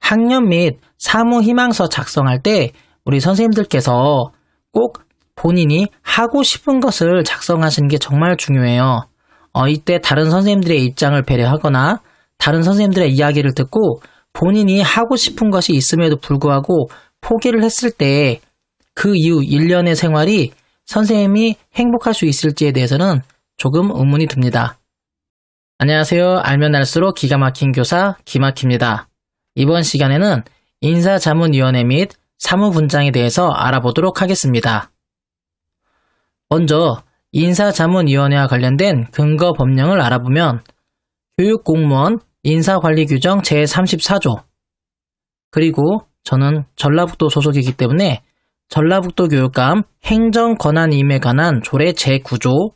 학년 및 사무 희망서 작성할 때 우리 선생님들께서 꼭 본인이 하고 싶은 것을 작성하시는 게 정말 중요해요. 이때 다른 선생님들의 입장을 배려하거나 다른 선생님들의 이야기를 듣고 본인이 하고 싶은 것이 있음에도 불구하고 포기를 했을 때 그 이후 1년의 생활이 선생님이 행복할 수 있을지에 대해서는 조금 의문이 듭니다. 안녕하세요. 알면 알수록 기가 막힌 교사 기막힙니다. 이번 시간에는 인사자문위원회 및 사무분장에 대해서 알아보도록 하겠습니다. 먼저 인사자문위원회와 관련된 근거 법령을 알아보면 교육공무원 인사관리규정 제34조 그리고 저는 전라북도 소속이기 때문에 전라북도 교육감 행정권한임에 관한 조례 제9조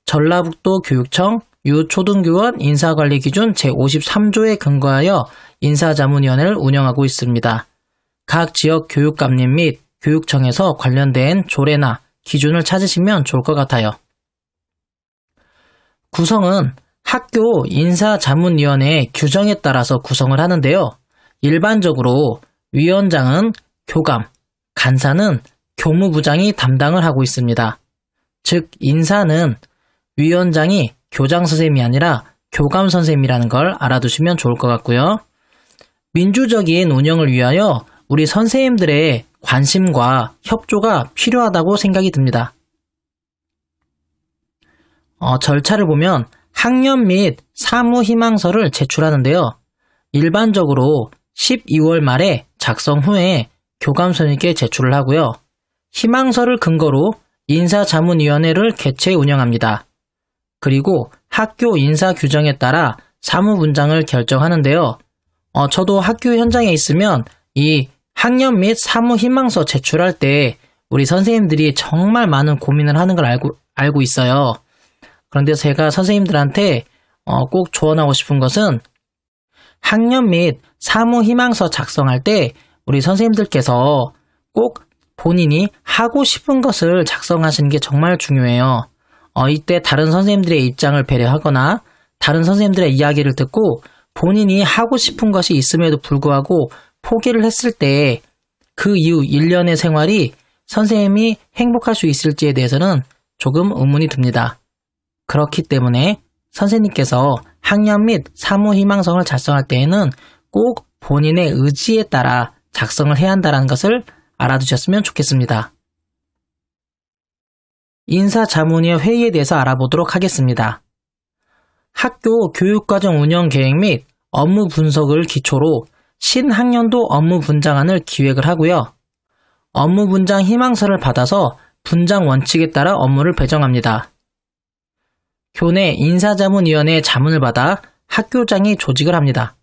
전라북도 교육청 유초등교원 인사관리기준 제53조에 근거하여 인사자문위원회를 운영하고 있습니다. 각 지역 교육감님 및 교육청에서 관련된 조례나 기준을 찾으시면 좋을 것 같아요. 구성은 학교 인사자문위원회의 규정에 따라서 구성을 하는데요. 일반적으로 위원장은 교감, 간사는 교무부장이 담당을 하고 있습니다. 즉 인사는 위원장이 교장 선생님이 아니라 교감 선생님이라는 걸 알아두시면 좋을 것 같고요. 민주적인 운영을 위하여 우리 선생님들의 관심과 협조가 필요하다고 생각이 듭니다. 절차를 보면 학년 및 사무 희망서를 제출하는데요. 일반적으로 12월 말에 작성 후에 교감 선생님께 제출을 하고요. 희망서를 근거로 인사자문위원회를 개최 운영합니다. 그리고 학교 인사 규정에 따라 사무분장을 결정하는데요. 저도 학교 현장에 있으면 이 학년 및 사무 희망서 제출할 때 우리 선생님들이 정말 많은 고민을 하는 걸 알고 있어요. 그런데 제가 선생님들한테 꼭 조언하고 싶은 것은 학년 및 사무 희망서 작성할 때 우리 선생님들께서 꼭 본인이 하고 싶은 것을 작성하시는 게 정말 중요해요. 이때 다른 선생님들의 입장을 배려하거나 다른 선생님들의 이야기를 듣고 본인이 하고 싶은 것이 있음에도 불구하고 포기를 했을 때 그 이후 1년의 생활이 선생님이 행복할 수 있을지에 대해서는 조금 의문이 듭니다. 그렇기 때문에 선생님께서 학년 및 사무 희망서를 작성할 때에는 꼭 본인의 의지에 따라 작성을 해야 한다는 것을 알아두셨으면 좋겠습니다. 인사자문위의 회의에 대해서 알아보도록 하겠습니다. 학교 교육과정 운영 계획 및 업무 분석을 기초로 신학년도 업무 분장안을 기획을 하고요. 업무 분장 희망서를 받아서 분장 원칙에 따라 업무를 배정합니다. 교내 인사자문위원회의 자문을 받아 학교장이 조직을 합니다.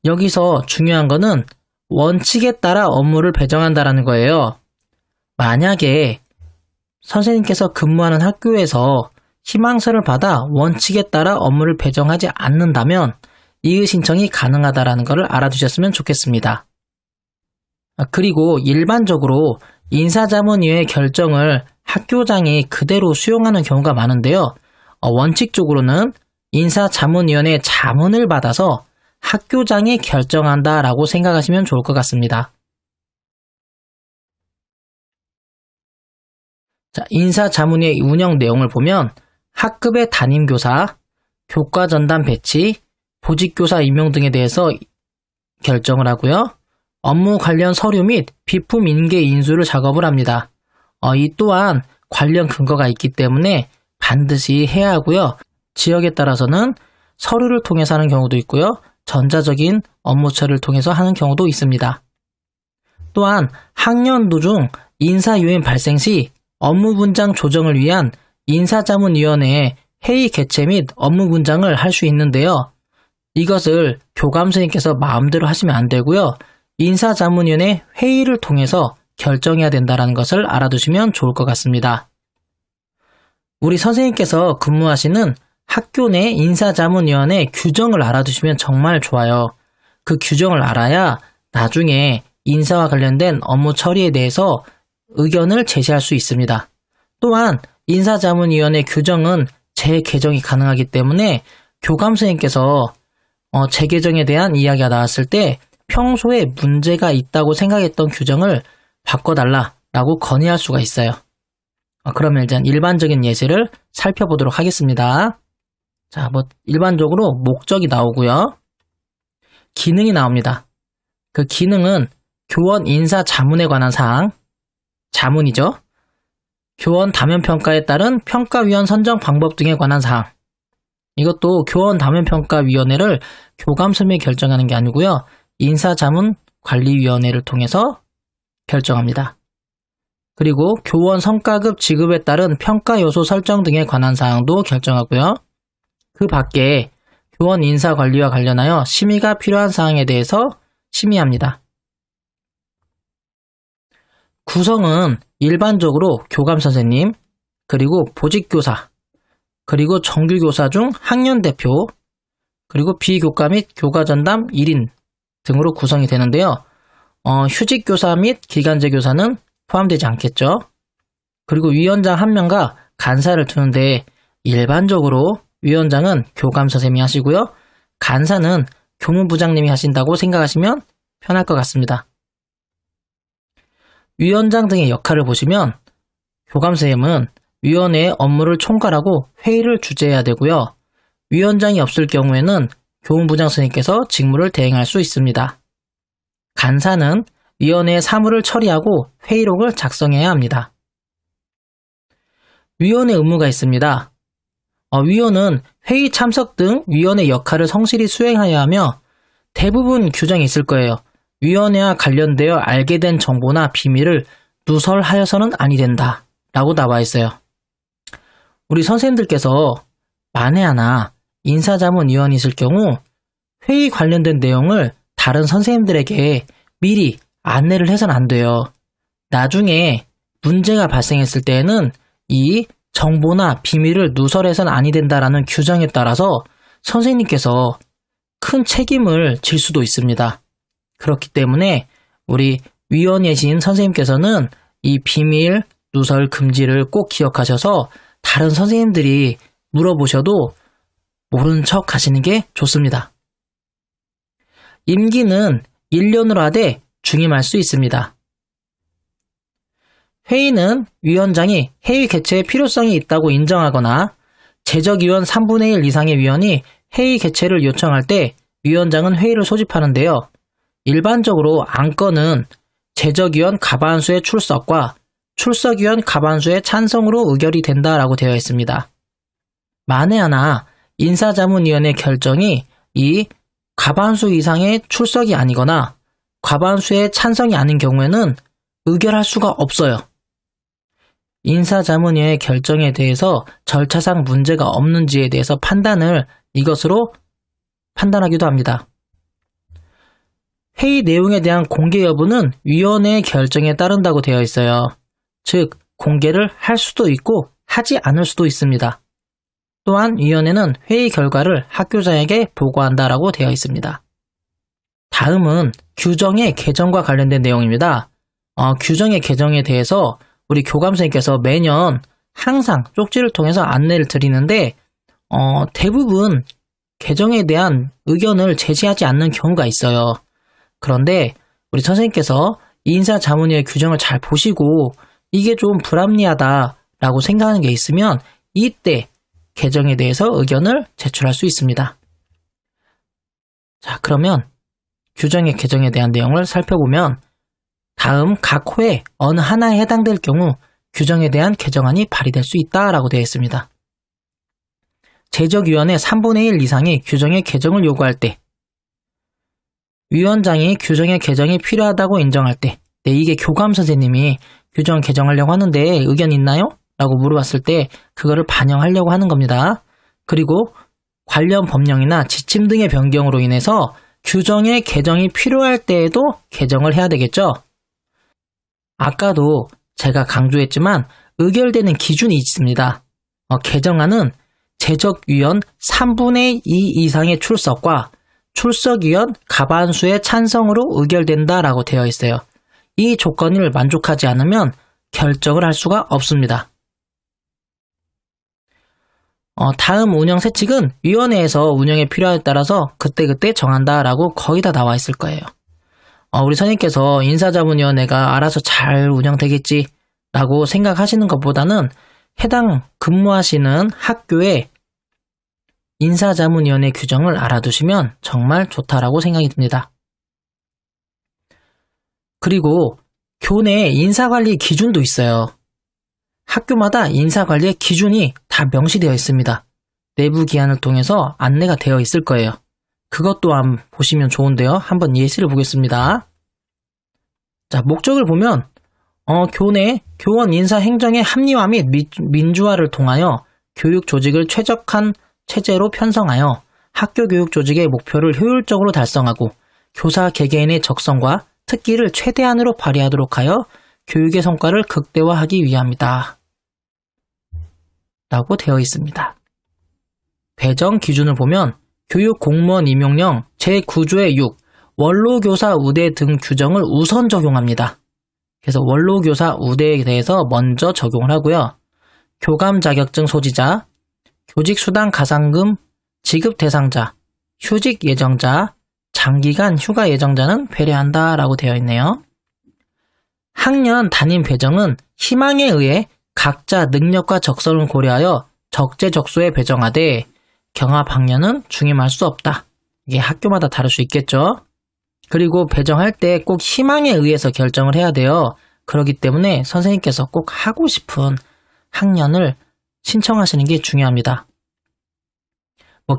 여기서 중요한 거는 원칙에 따라 업무를 배정한다는 거예요. 만약에 선생님께서 근무하는 학교에서 희망서를 받아 원칙에 따라 업무를 배정하지 않는다면 이의 신청이 가능하다는 것을 알아두셨으면 좋겠습니다. 그리고 일반적으로 인사자문위의 결정을 학교장이 그대로 수용하는 경우가 많은데요. 원칙적으로는 인사자문위원회 자문을 받아서 학교장이 결정한다라고 생각하시면 좋을 것 같습니다. 인사자문위의 운영 내용을 보면 학급의 담임교사, 교과전담 배치, 보직교사 임용 등에 대해서 결정을 하고요. 업무 관련 서류 및 비품 인계 인수를 작업을 합니다. 이 또한 관련 근거가 있기 때문에 반드시 해야 하고요. 지역에 따라서는 서류를 통해서 하는 경우도 있고요. 전자적인 업무 처리를 통해서 하는 경우도 있습니다. 또한 학년도 중 인사요인 발생 시 업무 분장 조정을 위한 인사자문위원회의 회의 개최 및 업무 분장을 할 수 있는데요. 이것을 교감 선생님께서 마음대로 하시면 안 되고요. 인사자문위원회 회의를 통해서 결정해야 된다는 것을 알아두시면 좋을 것 같습니다. 우리 선생님께서 근무하시는 학교 내 인사자문위원회 규정을 알아두시면 정말 좋아요. 그 규정을 알아야 나중에 인사와 관련된 업무 처리에 대해서 의견을 제시할 수 있습니다. 또한 인사자문위원회 규정은 재개정이 가능하기 때문에 교감 선생님께서 재개정에 대한 이야기가 나왔을 때 평소에 문제가 있다고 생각했던 규정을 바꿔달라라고 건의할 수가 있어요. 그러면 일단 일반적인 예제를 살펴보도록 하겠습니다. 자, 일반적으로 목적이 나오고요. 기능이 나옵니다. 그 기능은 교원 인사 자문에 관한 사항, 자문이죠. 교원 다면평가에 따른 평가위원 선정 방법 등에 관한 사항. 이것도 교원 다면평가위원회를 교감선임이 결정하는 게 아니고요. 인사자문관리위원회를 통해서 결정합니다. 그리고 교원 성과급 지급에 따른 평가 요소 설정 등에 관한 사항도 결정하고요. 그 밖에 교원 인사 관리와 관련하여 심의가 필요한 사항에 대해서 심의합니다. 구성은 일반적으로 교감선생님, 그리고 보직교사, 그리고 정규교사 중 학년대표, 그리고 비교과 및 교과전담 1인 등으로 구성이 되는데요. 휴직교사 및 기간제 교사는 포함되지 않겠죠. 그리고 위원장 1명과 간사를 두는데 일반적으로 위원장은 교감선생님이 하시고요. 간사는 교무부장님이 하신다고 생각하시면 편할 것 같습니다. 위원장 등의 역할을 보시면 교감선생님은 위원회의 업무를 총괄하고 회의를 주재해야 되고요. 위원장이 없을 경우에는 교무부장 선생님께서 직무를 대행할 수 있습니다. 간사는 위원회의 사무를 처리하고 회의록을 작성해야 합니다. 위원회 의무가 있습니다. 위원은 회의 참석 등 위원회 역할을 성실히 수행하여야 하며 대부분 규정이 있을 거예요. 위원회와 관련되어 알게 된 정보나 비밀을 누설하여서는 아니 된다 라고 나와 있어요. 우리 선생님들께서 만에 하나 인사자문위원이 있을 경우 회의 관련된 내용을 다른 선생님들에게 미리 안내를 해서는 안 돼요. 나중에 문제가 발생했을 때에는 이 정보나 비밀을 누설해서는 아니 된다라는 규정에 따라서 선생님께서 큰 책임을 질 수도 있습니다. 그렇기 때문에 우리 위원이신 선생님께서는 이 비밀, 누설 금지를 꼭 기억하셔서 다른 선생님들이 물어보셔도 모르는 척 하시는 게 좋습니다. 임기는 1년으로 하되 중임할 수 있습니다. 회의는 위원장이 회의 개최의 필요성이 있다고 인정하거나 재적위원 3분의 1 이상의 위원이 회의 개최를 요청할 때 위원장은 회의를 소집하는데요. 일반적으로 안건은 재적위원 과반수의 출석과 출석위원 과반수의 찬성으로 의결이 된다라고 되어 있습니다. 만에 하나 인사자문위원회 결정이 이 과반수 이상의 출석이 아니거나 과반수의 찬성이 아닌 경우에는 의결할 수가 없어요. 인사자문위원회 결정에 대해서 절차상 문제가 없는지에 대해서 판단을 이것으로 판단하기도 합니다. 회의 내용에 대한 공개 여부는 위원회의 결정에 따른다고 되어 있어요. 즉, 공개를 할 수도 있고 하지 않을 수도 있습니다. 또한 위원회는 회의 결과를 학교장에게 보고한다라고 되어 있습니다. 다음은 규정의 개정과 관련된 내용입니다. 규정의 개정에 대해서 우리 교감선생님께서 매년 항상 쪽지를 통해서 안내를 드리는데 대부분 개정에 대한 의견을 제시하지 않는 경우가 있어요. 그런데 우리 선생님께서 인사자문위의 규정을 잘 보시고 이게 좀 불합리하다라고 생각하는 게 있으면 이때 개정에 대해서 의견을 제출할 수 있습니다. 자, 그러면 규정의 개정에 대한 내용을 살펴보면 다음 각 호에 어느 하나에 해당될 경우 규정에 대한 개정안이 발의될 수 있다라고 되어 있습니다. 재적위원회 3분의 1 이상이 규정의 개정을 요구할 때, 위원장이 규정의 개정이 필요하다고 인정할 때, 이게 교감선생님이 규정 개정하려고 하는데 의견 있나요? 라고 물어봤을 때 그거를 반영하려고 하는 겁니다. 그리고 관련 법령이나 지침 등의 변경으로 인해서 규정의 개정이 필요할 때에도 개정을 해야 되겠죠. 아까도 제가 강조했지만 의결되는 기준이 있습니다. 개정안은 재적위원 3분의 2 이상의 출석과 출석위원 과반수의 찬성으로 의결된다라고 되어 있어요. 이 조건을 만족하지 않으면 결정을 할 수가 없습니다. 다음 운영 세칙은 위원회에서 운영의 필요에 따라서 그때그때 정한다라고 거의 다 나와 있을 거예요. 우리 선생님께서 인사자문위원회가 알아서 잘 운영되겠지 라고 생각하시는 것보다는 해당 근무하시는 학교의 인사자문위원회 규정을 알아두시면 정말 좋다라고 생각이 듭니다. 그리고 교내 인사관리 기준도 있어요. 학교마다 인사관리의 기준이 다 명시되어 있습니다. 내부 기한을 통해서 안내가 되어 있을 거예요. 그것 또한 보시면 좋은데요. 한번 예시를 보겠습니다. 자, 목적을 보면 교내 교원 인사 행정의 합리화 및 민주화를 통하여 교육 조직을 최적한 체제로 편성하여 학교 교육 조직의 목표를 효율적으로 달성하고 교사 개개인의 적성과 특기를 최대한으로 발휘하도록 하여 교육의 성과를 극대화하기 위함이다. 라고 되어 있습니다. 배정 기준을 보면 교육 공무원 임용령 제9조의 6 원로교사 우대 등 규정을 우선 적용합니다. 그래서 원로교사 우대에 대해서 먼저 적용을 하고요. 교감 자격증 소지자, 교직수당 가산금 지급 대상자, 휴직 예정자, 장기간 휴가 예정자는 배려한다 라고 되어 있네요. 학년 담임 배정은 희망에 의해 각자 능력과 적성을 고려하여 적재적소에 배정하되 경합 학년은 중임할 수 없다. 이게 학교마다 다를 수 있겠죠. 그리고 배정할 때 꼭 희망에 의해서 결정을 해야 돼요. 그렇기 때문에 선생님께서 꼭 하고 싶은 학년을 신청하시는 게 중요합니다.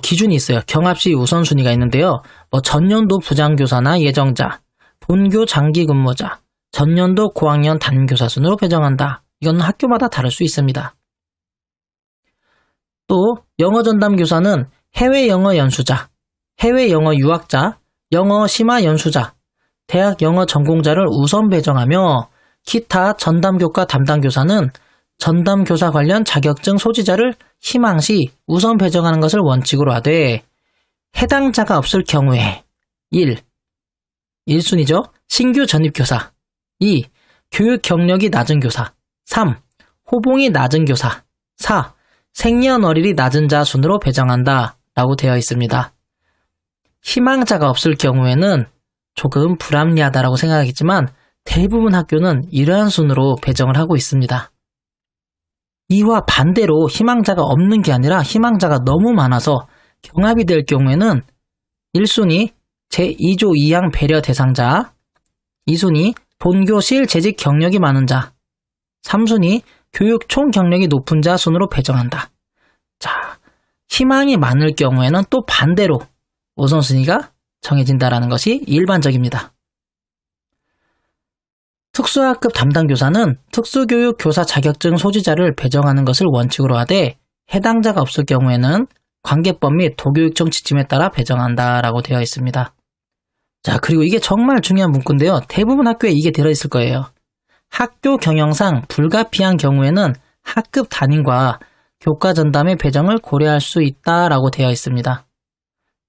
기준이 있어요. 경합시 우선순위가 있는데요. 전년도 부장교사나 예정자, 본교 장기 근무자, 전년도 고학년 담임교사 순으로 배정한다. 이건 학교마다 다를 수 있습니다. 또 영어 전담 교사는 해외 영어 연수자, 해외 영어 유학자, 영어 심화 연수자, 대학 영어 전공자를 우선 배정하며 기타 전담교과 담당 교사는 전담 교사 관련 자격증 소지자를 희망시 우선 배정하는 것을 원칙으로 하되 해당자가 없을 경우에 1순위죠. 신규 전입교사 2. 교육 경력이 낮은 교사 3. 호봉이 낮은 교사 4. 생년월일이 낮은 자 순으로 배정한다 라고 되어 있습니다. 희망자가 없을 경우에는 조금 불합리하다라고 생각하겠지만 대부분 학교는 이러한 순으로 배정을 하고 있습니다. 이와 반대로 희망자가 없는 게 아니라 희망자가 너무 많아서 경합이 될 경우에는 1순위 제2조 2항 배려 대상자, 2순위 본교실 재직 경력이 많은 자, 3순위 교육 총 경력이 높은 자 순으로 배정한다. 자, 희망이 많을 경우에는 또 반대로 우선순위가 정해진다는 것이 일반적입니다. 특수학급 담당교사는 특수교육 교사 자격증 소지자를 배정하는 것을 원칙으로 하되 해당자가 없을 경우에는 관계법 및 도교육청 지침에 따라 배정한다라고 되어 있습니다. 자, 그리고 이게 정말 중요한 문구인데요. 대부분 학교에 이게 들어있을 거예요. 학교 경영상 불가피한 경우에는 학급 담임과 교과 전담의 배정을 고려할 수 있다라고 되어 있습니다.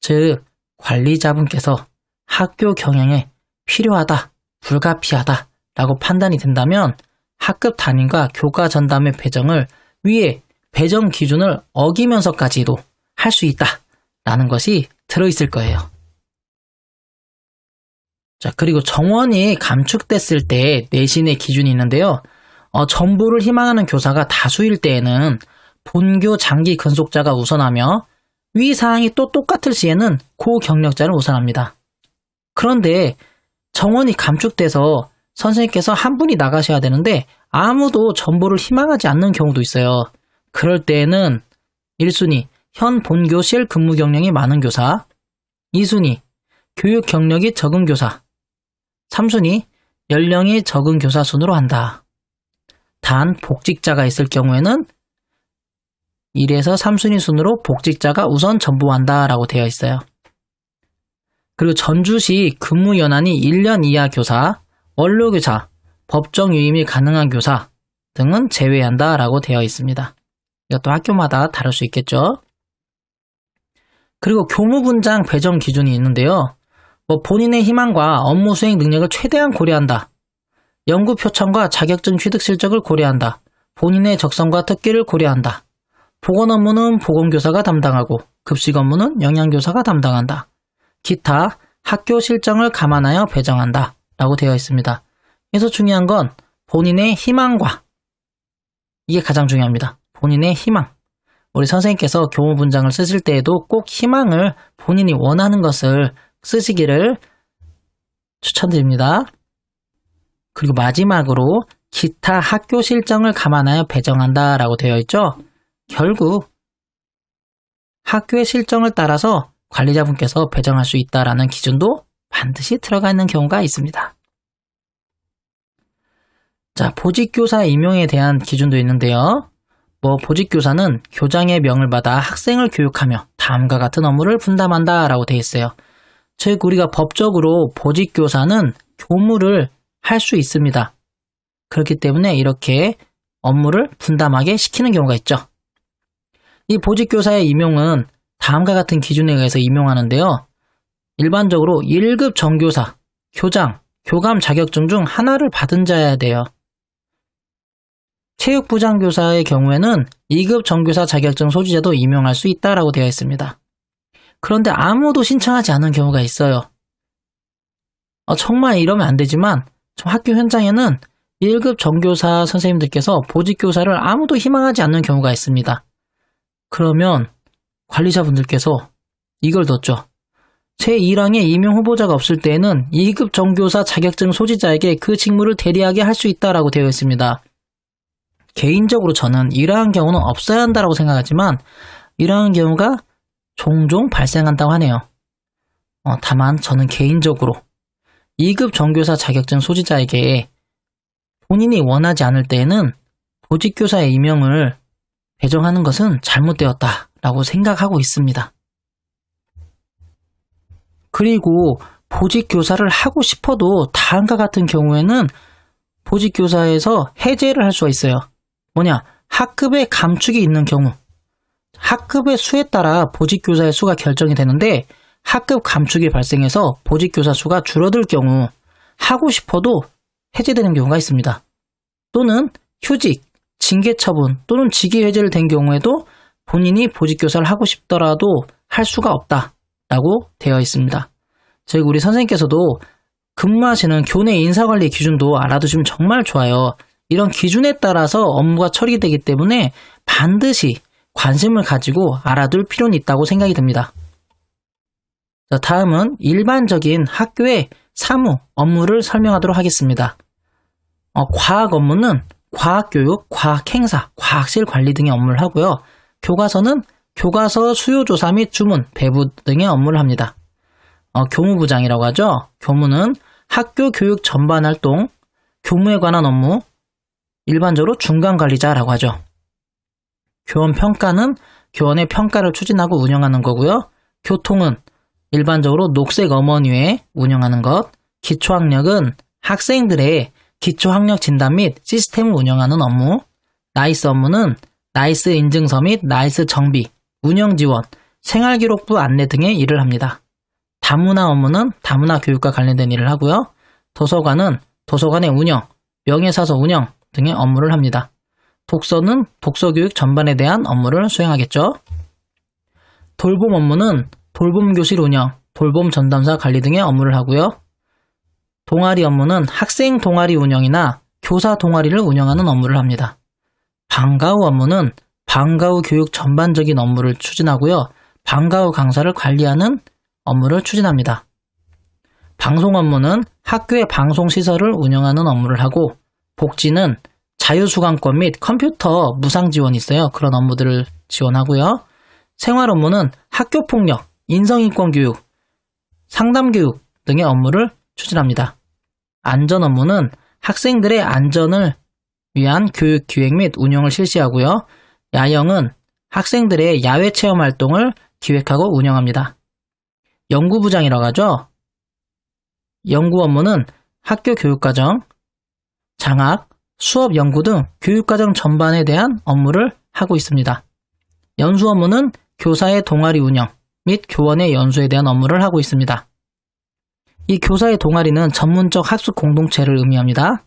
즉, 관리자분께서 학교 경영에 필요하다, 불가피하다 라고 판단이 된다면 학급 담임과 교과 전담의 배정을 위에 배정 기준을 어기면서까지도 할 수 있다라는 것이 들어있을 거예요. 자, 그리고 정원이 감축됐을 때 내신의 기준이 있는데요. 전보를 희망하는 교사가 다수일 때에는 본교 장기 근속자가 우선하며 위 사항이 또 똑같을 시에는 고경력자를 우선합니다. 그런데 정원이 감축돼서 선생님께서 한 분이 나가셔야 되는데 아무도 전보를 희망하지 않는 경우도 있어요. 그럴 때에는 1순위 현 본교실 근무 경력이 많은 교사, 2순위 교육 경력이 적은 교사, 3순위 연령이 적은 교사 순으로 한다. 단 복직자가 있을 경우에는 1에서 3순위 순으로 복직자가 우선 전보한다 라고 되어 있어요. 그리고 전주시 근무 연한이 1년 이하 교사, 원로교사, 법정 유임이 가능한 교사 등은 제외한다 라고 되어 있습니다. 이것도 학교마다 다를 수 있겠죠. 그리고 교무분장 배정 기준이 있는데요. 본인의 희망과 업무 수행 능력을 최대한 고려한다. 연구 표창과 자격증 취득 실적을 고려한다. 본인의 적성과 특기를 고려한다. 보건 업무는 보건교사가 담당하고 급식 업무는 영양교사가 담당한다. 기타 학교 실정을 감안하여 배정한다. 라고 되어 있습니다. 그래서 중요한 건 본인의 희망과, 이게 가장 중요합니다. 본인의 희망. 우리 선생님께서 교무분장을 쓰실 때에도 꼭 희망을, 본인이 원하는 것을 쓰시기를 추천드립니다. 그리고 마지막으로 기타 학교 실정을 감안하여 배정한다 라고 되어 있죠. 결국 학교의 실정을 따라서 관리자분께서 배정할 수 있다라는 기준도 반드시 들어가 있는 경우가 있습니다. 자, 보직교사 임용에 대한 기준도 있는데요. 보직교사는 교장의 명을 받아 학생을 교육하며 다음과 같은 업무를 분담한다 라고 되어 있어요. 즉 우리가 법적으로 보직교사는 교무를 할 수 있습니다. 그렇기 때문에 이렇게 업무를 분담하게 시키는 경우가 있죠. 이 보직교사의 임용은 다음과 같은 기준에 의해서 임용하는데요. 일반적으로 1급 정교사, 교장, 교감 자격증 중 하나를 받은 자여야 돼요. 체육부장교사의 경우에는 2급 정교사 자격증 소지자도 임용할 수 있다라고 되어 있습니다. 그런데 아무도 신청하지 않은 경우가 있어요. 정말 이러면 안 되지만 학교 현장에는 1급 정교사 선생님들께서 보직교사를 아무도 희망하지 않는 경우가 있습니다. 그러면 관리자분들께서 이걸 뒀죠. 제1항에 임용 후보자가 없을 때에는 2급 정교사 자격증 소지자에게 그 직무를 대리하게 할 수 있다라고 되어 있습니다. 개인적으로 저는 이러한 경우는 없어야 한다고 생각하지만 이러한 경우가 종종 발생한다고 하네요. 다만 저는 개인적으로 2급 정교사 자격증 소지자에게 본인이 원하지 않을 때에는 보직교사의 임용을 배정하는 것은 잘못되었다라고 생각하고 있습니다. 그리고 보직교사를 하고 싶어도 다음과 같은 경우에는 보직교사에서 해제를 할 수가 있어요. 학급의 감축이 있는 경우, 학급의 수에 따라 보직교사의 수가 결정이 되는데 학급 감축이 발생해서 보직교사 수가 줄어들 경우 하고 싶어도 해제되는 경우가 있습니다. 또는 휴직, 징계 처분 또는 직위 해제를 된 경우에도 본인이 보직교사를 하고 싶더라도 할 수가 없다라고 되어 있습니다. 즉 우리 선생님께서도 근무하시는 교내 인사관리 기준도 알아두시면 정말 좋아요. 이런 기준에 따라서 업무가 처리되기 때문에 반드시 관심을 가지고 알아둘 필요는 있다고 생각이 듭니다. 자, 다음은 일반적인 학교의 사무 업무를 설명하도록 하겠습니다. 과학 업무는 과학교육, 과학행사, 과학실 관리 등의 업무를 하고요. 교과서는 교과서 수요조사 및 주문, 배부 등의 업무를 합니다. 교무부장이라고 하죠. 교무는 학교 교육 전반 활동, 교무에 관한 업무, 일반적으로 중간관리자라고 하죠. 교원평가는 교원의 평가를 추진하고 운영하는 거고요. 교통은 일반적으로 녹색 어머니회 운영하는 것, 기초학력은 학생들의 기초학력 진단 및 시스템을 운영하는 업무, 나이스 업무는 나이스 인증서 및 나이스 정비, 운영 지원, 생활기록부 안내 등의 일을 합니다. 다문화 업무는 다문화 교육과 관련된 일을 하고요. 도서관은 도서관의 운영, 명예사서 운영 등의 업무를 합니다. 독서는 독서교육 전반에 대한 업무를 수행하겠죠. 돌봄 업무는 돌봄교실 운영, 돌봄 전담사 관리 등의 업무를 하고요. 동아리 업무는 학생 동아리 운영이나 교사 동아리를 운영하는 업무를 합니다. 방과 후 업무는 방과 후 교육 전반적인 업무를 추진하고요. 방과 후 강사를 관리하는 업무를 추진합니다. 방송 업무는 학교의 방송시설을 운영하는 업무를 하고, 복지는 자유수강권 및 컴퓨터 무상 지원이 있어요. 그런 업무들을 지원하고요. 생활 업무는 학교폭력, 인성인권 교육, 상담 교육 등의 업무를 추진합니다. 안전 업무는 학생들의 안전을 위한 교육 기획 및 운영을 실시하고요. 야영은 학생들의 야외 체험 활동을 기획하고 운영합니다. 연구부장이라고 하죠. 연구 업무는 학교 교육과정, 장학, 수업 연구 등 교육과정 전반에 대한 업무를 하고 있습니다. 연수 업무는 교사의 동아리 운영 및 교원의 연수에 대한 업무를 하고 있습니다. 이 교사의 동아리는 전문적 학습 공동체를 의미합니다.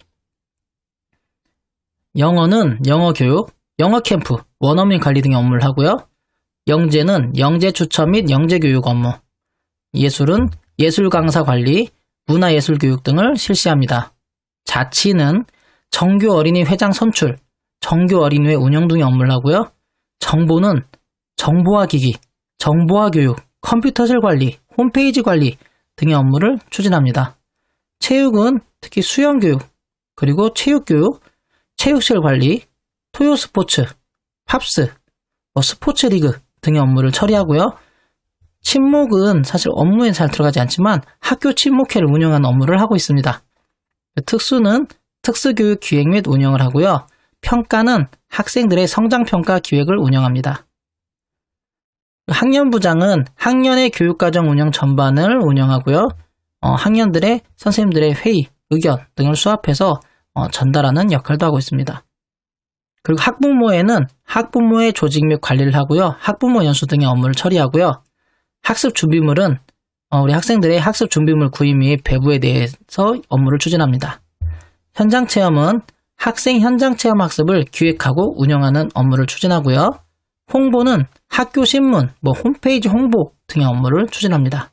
영어는 영어 교육, 영어 캠프, 원어민 관리 등의 업무를 하고요. 영재는 영재 추천 및 영재 교육 업무, 예술은 예술 강사 관리, 문화예술교육 등을 실시합니다. 자치는 정교 어린이 회장 선출, 정교 어린이회 운영 등의 업무를 하고요. 정보는 정보화기기, 정보화교육, 컴퓨터실 관리, 홈페이지 관리 등의 업무를 추진합니다. 체육은 특히 수영교육, 그리고 체육교육, 체육실 관리, 토요스포츠, 팝스, 스포츠리그 등의 업무를 처리하고요. 친목은 사실 업무에 잘 들어가지 않지만 학교 친목회를 운영하는 업무를 하고 있습니다. 특수는 특수교육 기획 및 운영을 하고요. 평가는 학생들의 성장평가 기획을 운영합니다. 학년부장은 학년의 교육과정 운영 전반을 운영하고요. 학년들의 선생님들의 회의, 의견 등을 수합해서 전달하는 역할도 하고 있습니다. 그리고 학부모회는 학부모의 조직 및 관리를 하고요. 학부모 연수 등의 업무를 처리하고요. 학습 준비물은 우리 학생들의 학습 준비물 구입 및 배부에 대해서 업무를 추진합니다. 현장 체험은 학생 현장 체험 학습을 기획하고 운영하는 업무를 추진하고요. 홍보는 학교 신문, 홈페이지 홍보 등의 업무를 추진합니다.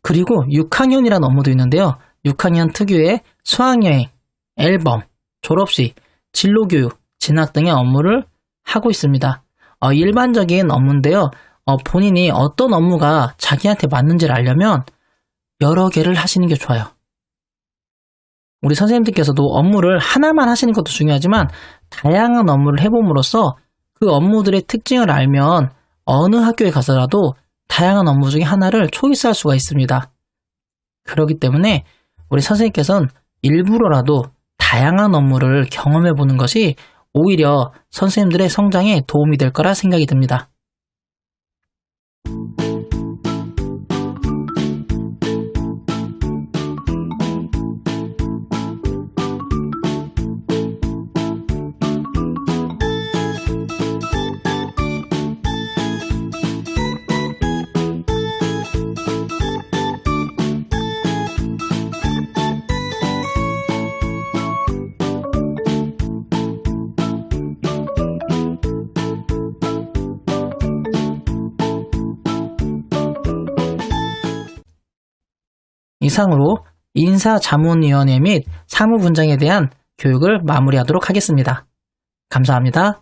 그리고 6학년이라는 업무도 있는데요. 6학년 특유의 수학여행, 앨범, 졸업식, 진로교육, 진학 등의 업무를 하고 있습니다. 일반적인 업무인데요. 본인이 어떤 업무가 자기한테 맞는지를 알려면 여러 개를 하시는 게 좋아요. 우리 선생님들께서도 업무를 하나만 하시는 것도 중요하지만 다양한 업무를 해봄으로써 그 업무들의 특징을 알면 어느 학교에 가서라도 다양한 업무 중에 하나를 초이스할 수가 있습니다. 그렇기 때문에 우리 선생님께서는 일부러라도 다양한 업무를 경험해보는 것이 오히려 선생님들의 성장에 도움이 될 거라 생각이 듭니다. 이상으로 인사자문위원회 및 사무분장에 대한 교육을 마무리하도록 하겠습니다. 감사합니다.